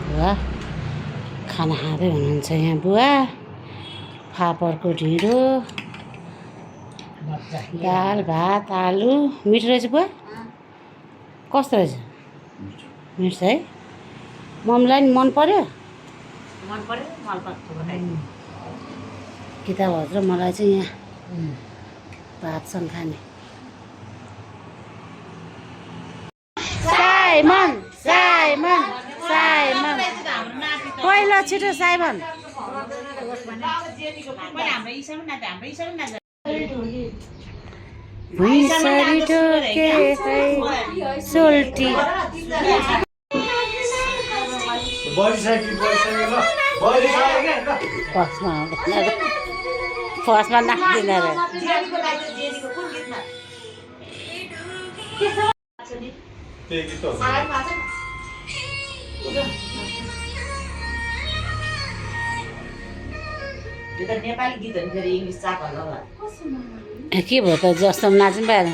बुवा खाना खाँदै हुनुहुन्छ यहाँ बुवा। फापरको ढिँडो, दाल भात आलु। मिठो रहेछ बुवा? कस्तो रहेछ? मिठो छ है? मम्मीलाई नि मन पर्यो? मन पर्यो मलाई किताब हजुर मलाई चाहिँ यहाँ भातसँग खाने। साइमन साइमन साइमन पहिलो छिटो साइमन। भुइँसरी ठोके खै सोल्टी। फर्स्टमा नाच्दिन रे। नेपाली गीतहरू फेरि इङ्ग्लिस चाक होला के भयो त जस्तो नाच्नु पाएन।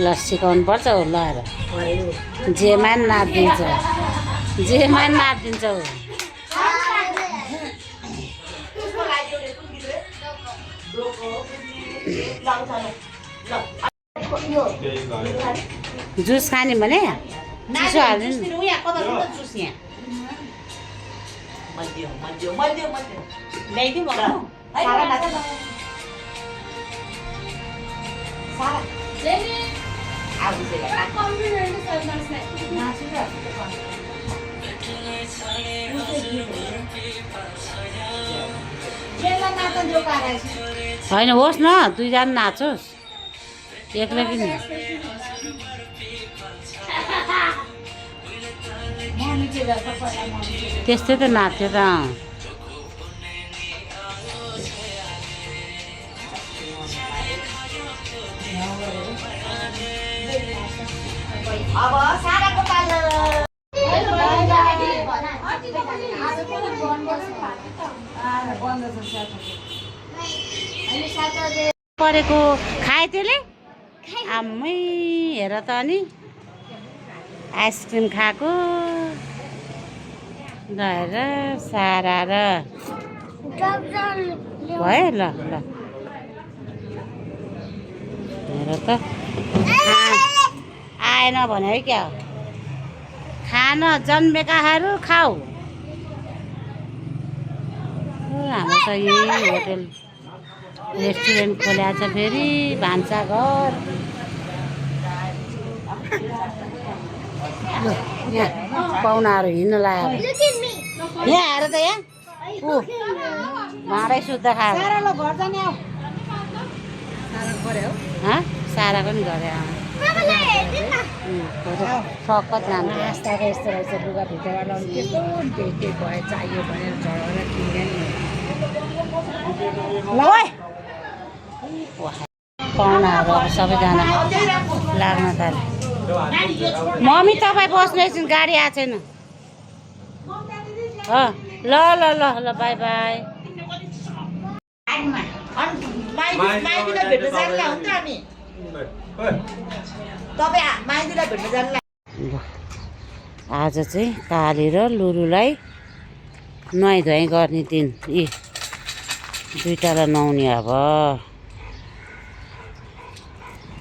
ल सिकाउनु पर्छ हो ल। जेमा नि नाचिदिन्छ, जेमा नि नाचिदिन्छ हो। जुस खाने भने चिसो हाल्नु नि। होइन होस् न, दुईजना नाचोस्, एक्लै पनि। त्यस्तै त नाच्थ्यो त। अब साराको पालो परेको खाए त्यसले। आम्मै हेर त अनि आइसक्रिम खाएको गएर सारा र भयो। ल ल हेर त आएन भने है क्या। खान जन्मेकाहरू खाऊ। हाम्रो त यही होटल रेस्टुरेन्ट खोल्या छ फेरि भान्साघर। यहाँ पाहुनाहरू हिँड्न लाग्यो। यहाँ आएर त यहाँ भाँडै शुद्ध खाएर साराको नि गरे सकत राम्रो। नास्ताको यस्तो रहेछ, लुगा भित्र लाउनु त्यस्तो के भयो चाहियो भनेर झरेर किनेर पाहुनाहरू अब सबैजना लाग्न थाले। मम्मी तपाईँ बस्नु एकछिन, गाडी आएको छैन। ल ल ल ल बाई बाई। आज चाहिँ काली र लुरुलाई नुहाइधुवाइ गर्ने दिन। यी दुईटालाई नुहाउने।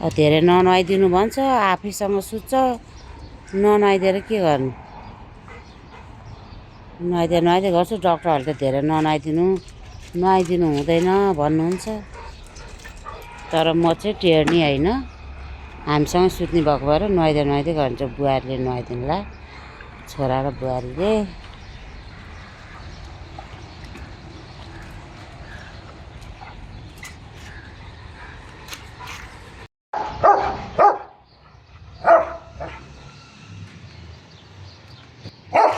अब धेरै ननुहाइदिनु भन्छ, आफैसँग सुत्छ। ननुहाइदिएर के गर्नु? नुहाइदिए गर्छु। डक्टरहरूले त धेरै नुहाइदिनु हुँदैन भन्नुहुन्छ। तर म चाहिँ टेर्नी होइन, हामीसँग सुत्ने भएको भएर नुहाइदिए गर्छ। बुहारीले नुहाइदिनुला, छोरा र बुहारीले।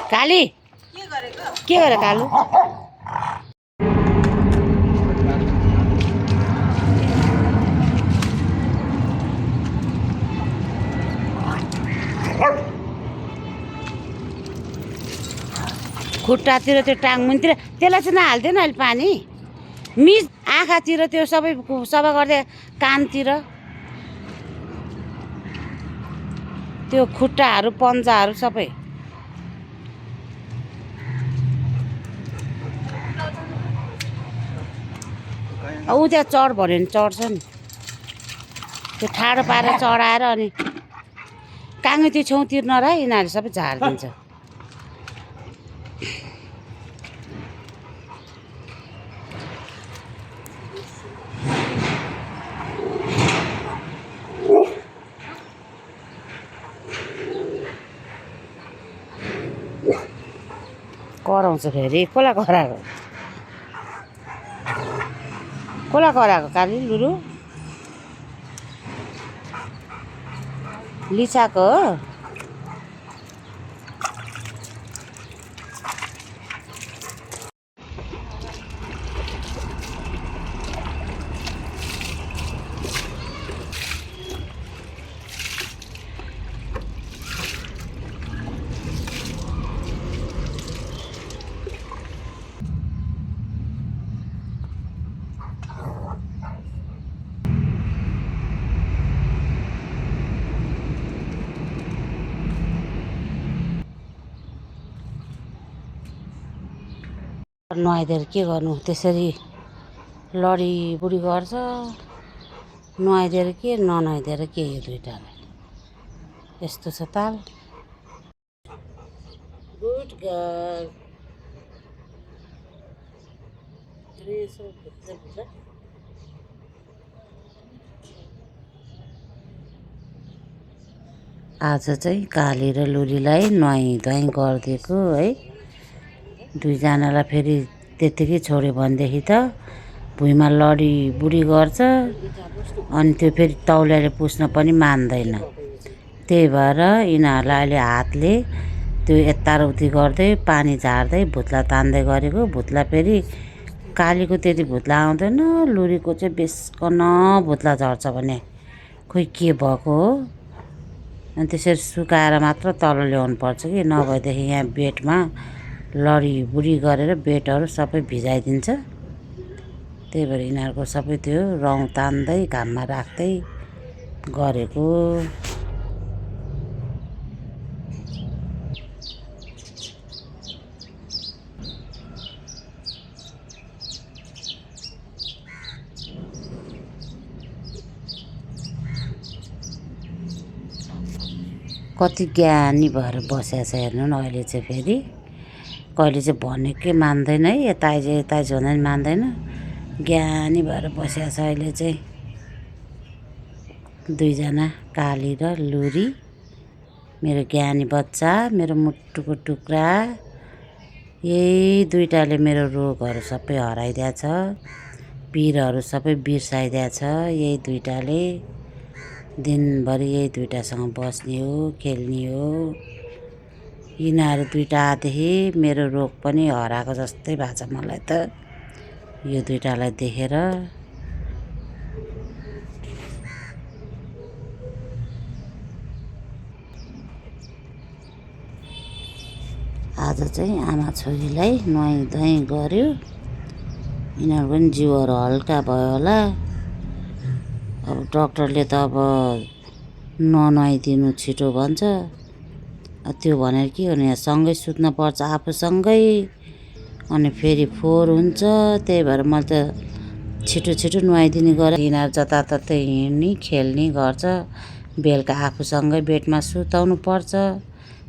काली के गरे कालु? खुट्टातिर त्यो टाङ मुनितिर त्यसलाई चाहिँ नहाल्दैन अहिले पानी। मिस आँखातिर त्यो सबै सफा गर्दै कानतिर त्यो खुट्टाहरू पन्जाहरू सबै ऊ त्यहाँ चढ भन्यो भने चढ्छ नि त्यो ठाडो पारेर चढाएर अनि काङ्गे त्यो छेउतिर नराख यिनीहरू सबै झारिदिन्छ कराउँछ फेरि कसलाई कराएको काली लुरु लिसाको हो नुहाइदिएर के गर्नु त्यसरी लडीबुडी गर्छ नुहाइदिएर के ननुहाइदिएर के यो दुइटालाई यस्तो छ ताल गुड गर्ल आज चाहिँ काली र लुरीलाई नुहाइधुवाइ गरिदिएको है दुईजनालाई फेरि त्यत्तिकै छोड्यो भनेदेखि त भुइँमा लडीबुडी गर्छ अनि त्यो फेरि तौलियाले पुस्न पनि मान्दैन त्यही भएर यिनीहरूलाई अहिले हातले त्यो यताउति गर्दै पानी झार्दै भुत्ला तान्दै गरेको भुत्ला फेरि कालीको त्यति भुत्ला आउँदैन लुरीको चाहिँ बेसकन भुत्ला झर्छ भने खोइ के भएको हो अनि त्यसरी सुकाएर मात्र तल ल्याउनु पर्छ कि नभएदेखि यहाँ बेडमा लडीबुडी गरेर बेडहरू सबै भिजाइदिन्छ त्यही भएर यिनीहरूको सबै त्यो रौँ तान्दै घाममा राख्दै गरेको कति ज्ञानी भएर बसेको छ हेर्नु न अहिले चाहिँ फेरि कहिले चाहिँ भनेकै मान्दैन है यता आइज भन्दा पनि मान्दैन ज्ञानी भएर बसेको छ अहिले चाहिँ दुईजना काली र लुरी मेरो ज्ञानी बच्चा मेरो मुटुको टुक्रा यही दुइटाले मेरो रोगहरू सबै हराइदिएछ पीरहरू सबै बिर्साइदिएछ यही दुइटाले दिनभरि यही दुइटासँग बस्ने हो खेल्ने हो यिनीहरू दुइटा आएदेखि मेरो रोग पनि हराएको जस्तै भएको छ मलाई त यो दुइटालाई देखेर आज चाहिँ आमा छोरीलाई नुहाइधुवाइ गर्यो यिनीहरू पनि जिउहरू हल्का भयो होला अब डक्टरले त अब ननुहाइदिनु छिटो भन्छ त्यो भनेर के गर्नु यहाँ सँगै सुत्नुपर्छ आफूसँगै अनि फेरि फोहोर हुन्छ त्यही भएर मैले त छिटो छिटो नुहाइदिने गरेँ यिनीहरू जताततै हिँड्ने खेल्ने गर्छ बेलुका आफूसँगै बेडमा सुताउनु पर्छ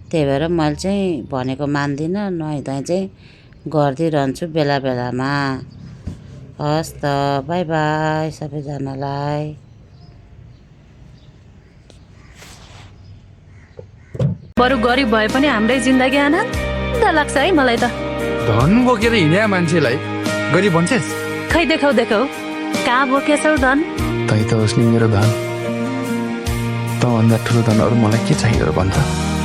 त्यही भएर मैले चाहिँ भनेको मान्दिनँ नुहाइधुवाइ चाहिँ गरिदिइरहन्छु बेला बेलामा हस् त बाई बाई सबैजनालाई बरु गरिब भए पनि हाम्रै जिन्दगी आनन्द लाग्छ है मलाई त धन बोकेर हिँड्या मान्छेलाई गरिब भन्छेस् खै देखाउ कहाँ बोकेछौ धन तै त होस् नि मेरो धन तँभन्दा ठुलो धन अरू मलाई के चाहियो भन्छ